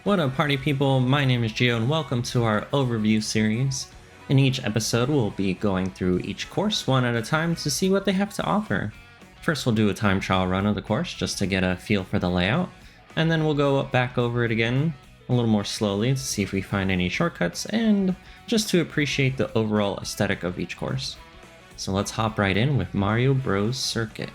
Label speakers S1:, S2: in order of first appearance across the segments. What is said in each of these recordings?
S1: What up, party people? My name is Gio, and welcome to our overview series. In each episode, we'll be going through each course one at a time to see what they have to offer. First, we'll do a time trial run of the course just to get a feel for the layout, and then we'll go back over it again a little more slowly to see if we find any shortcuts and just to appreciate the overall aesthetic of each course. So let's hop right in with Mario Bros. Circuit.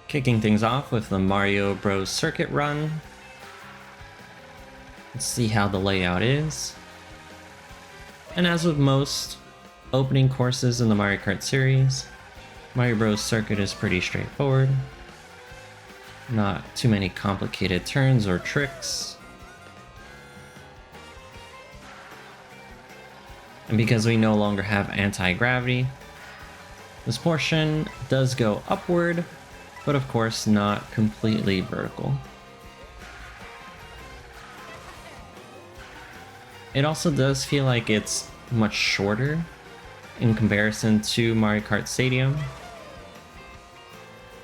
S1: Kicking things off with the Mario Bros. Circuit run. Let's see how the layout is. And as with most opening courses in the Mario Kart series, Mario Bros. Circuit is pretty straightforward. Not too many complicated turns or tricks. And because we no longer have anti-gravity, this portion does go upward, but of course not completely vertical. It also does feel like it's much shorter in comparison to Mario Kart Stadium.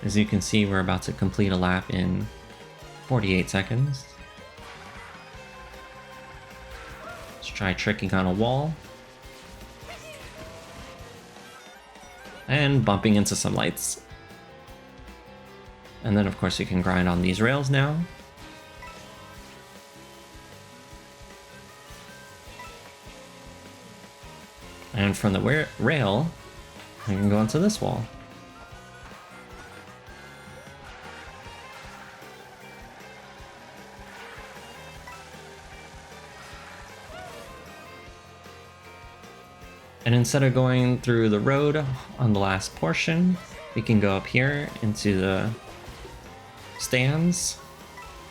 S1: As you can see, we're about to complete a lap in 48 seconds. Let's try tricking on a wall. And bumping into some lights. And then of course you can grind on these rails now. And from the rail, you can go onto this wall. And instead of going through the road on the last portion, we can go up here into the stands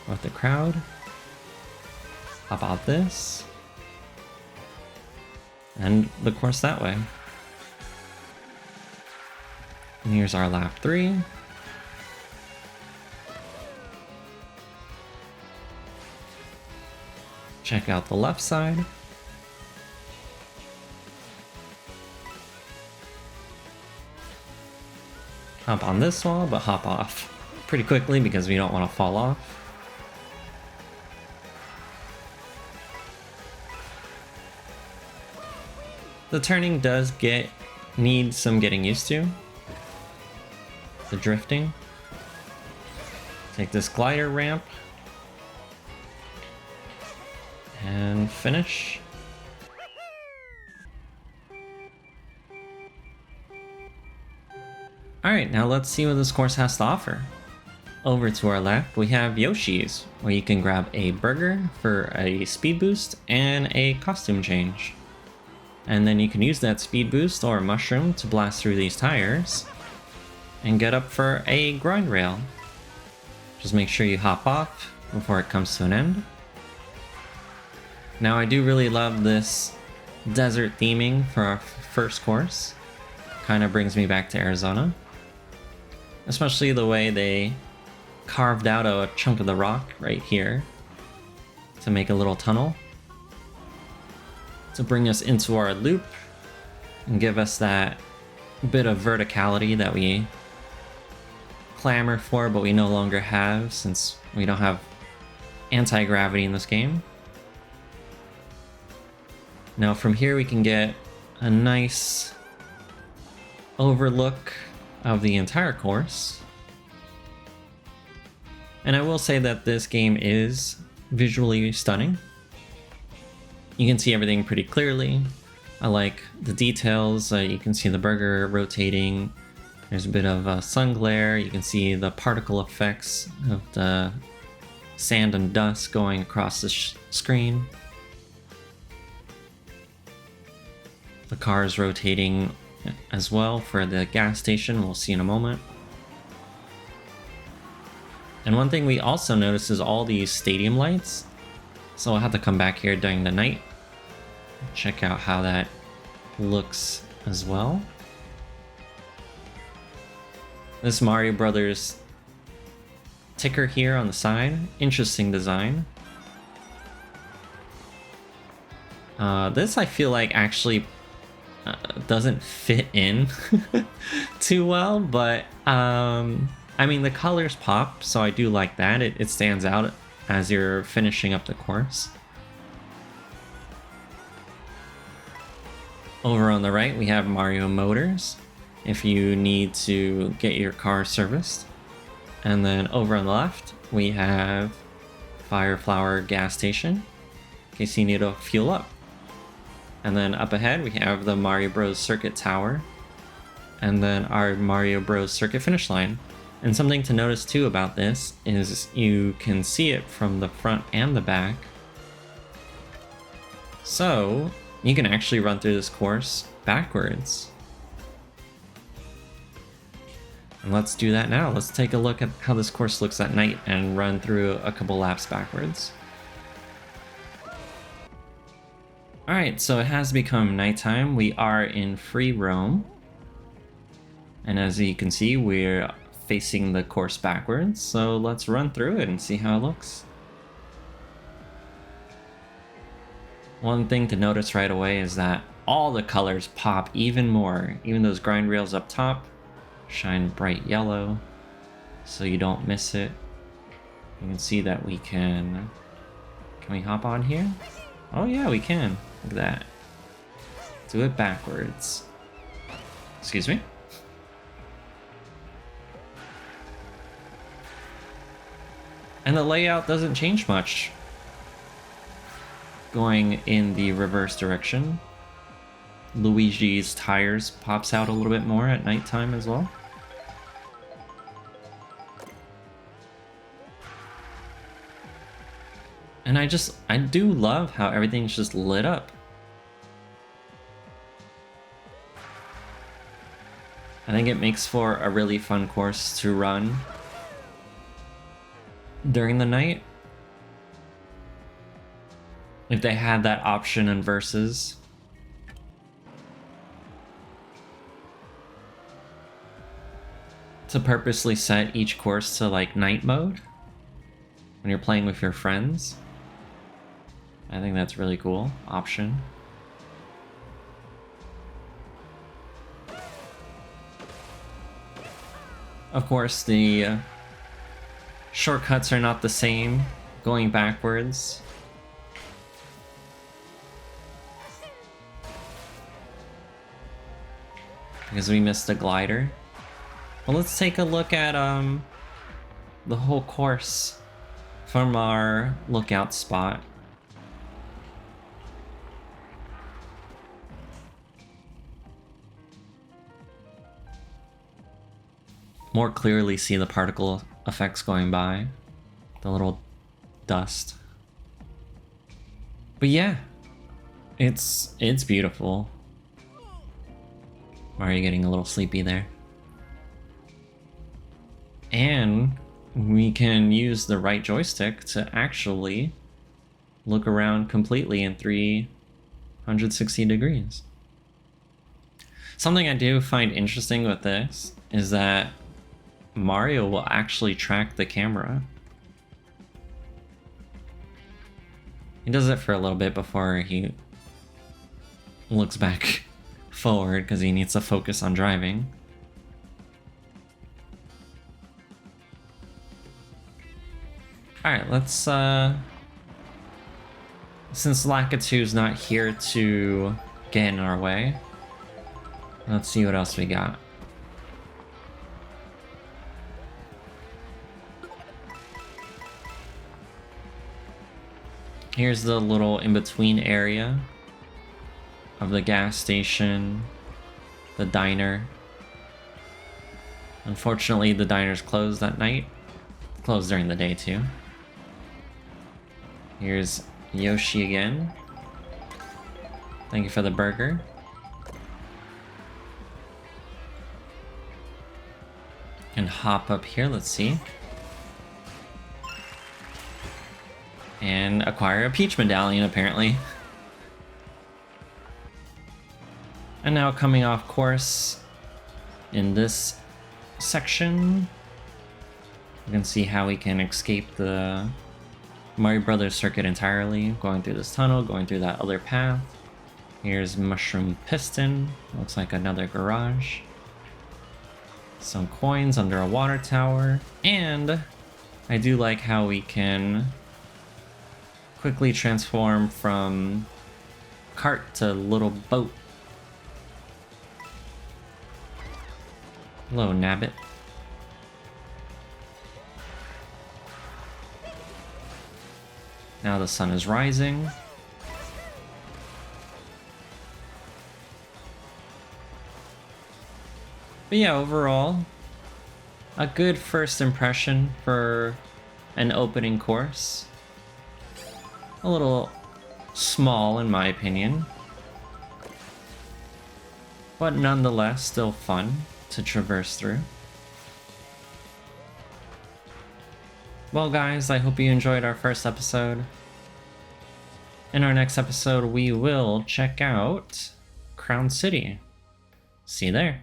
S1: with the crowd. How about this? And the course that way. And here's our lap 3. Check out the left side. Hop on this wall, but hop off pretty quickly because we don't want to fall off. The turning does need some getting used to. The drifting. Take this glider ramp. And finish. Alright, now let's see what this course has to offer. Over to our left, we have Yoshi's, where you can grab a burger for a speed boost and a costume change. And then you can use that speed boost or mushroom to blast through these tires and get up for a grind rail. Just make sure you hop off before it comes to an end. Now I do really love this desert theming for our first course. Kind of brings me back to Arizona. Especially the way they carved out a chunk of the rock right here to make a little tunnel to bring us into our loop and give us that bit of verticality that we clamor for but we no longer have since we don't have anti-gravity in this game. Now from here we can get a nice overlook of the entire course. And I will say that this game is visually stunning. You can see everything pretty clearly. I like the details. You can see the burger rotating. There's a bit of sun glare. You can see the particle effects of the sand and dust going across the screen. The car is rotating as well for the gas station, we'll see in a moment. And one thing we also notice is all these stadium lights. So I'll have to come back here during the night, check out how that looks as well. This Mario Brothers ticker here on the side, interesting design. This I feel like actually doesn't fit in too well, but I mean the colors pop, so I do like that. It stands out as you're finishing up the course. Over on the right we have Mario Motors if you need to get your car serviced. And then over on the left we have Fire Flower gas station in case you need to fuel up. And then up ahead we have the Mario Bros Circuit Tower, and then our Mario Bros Circuit finish line. And something to notice too about this is you can see it from the front and the back. So you can actually run through this course backwards. And let's do that now. Let's take a look at how this course looks at night and run through a couple laps backwards. Alright, so it has become nighttime. We are in free roam. And as you can see, we're facing the course backwards. So let's run through it and see how it looks. One thing to notice right away is that all the colors pop even more. Even those grind rails up top shine bright yellow so you don't miss it. You can see that we can we hop on here? Oh yeah, we can. Look at that. Do it backwards. Excuse me? And the layout doesn't change much going in the reverse direction. Luigi's tires pops out a little bit more at nighttime as well. And I do love how everything's just lit up. I think it makes for a really fun course to run during the night. If they had that option in Versus. To purposely set each course to like night mode when you're playing with your friends. I think that's really cool option. Of course, the shortcuts are not the same going backwards. Because we missed the glider. Well, let's take a look at the whole course from our lookout spot. More clearly see the particle effects going by, the little dust. But yeah, it's beautiful. Mario getting a little sleepy there. And we can use the right joystick to actually look around completely in 360 degrees. Something I do find interesting with this is that Mario will actually track the camera. He does it for a little bit before he looks back forward because he needs to focus on driving. Alright, let's since Lakitu's not here to get in our way, let's see what else we got. Here's the little in-between area of the gas station, the diner. Unfortunately, the diner's closed at night. Closed during the day too. Here's Yoshi again. Thank you for the burger. And hop up here, let's see. And acquire a Peach medallion, apparently. And now coming off course in this section. You can see how we can escape the Mario Brothers circuit entirely, going through this tunnel, going through that other path. Here's Mushroom Piston, looks like another garage. Some coins under a water tower, and I do like how we can quickly transform from cart to little boat. Hello, Nabbit. Now the sun is rising. But yeah, overall, a good first impression for an opening course. A little small in my opinion, but nonetheless still fun to traverse through. Well guys, I hope you enjoyed our first episode. In our next episode, we will check out Crown City. See you there.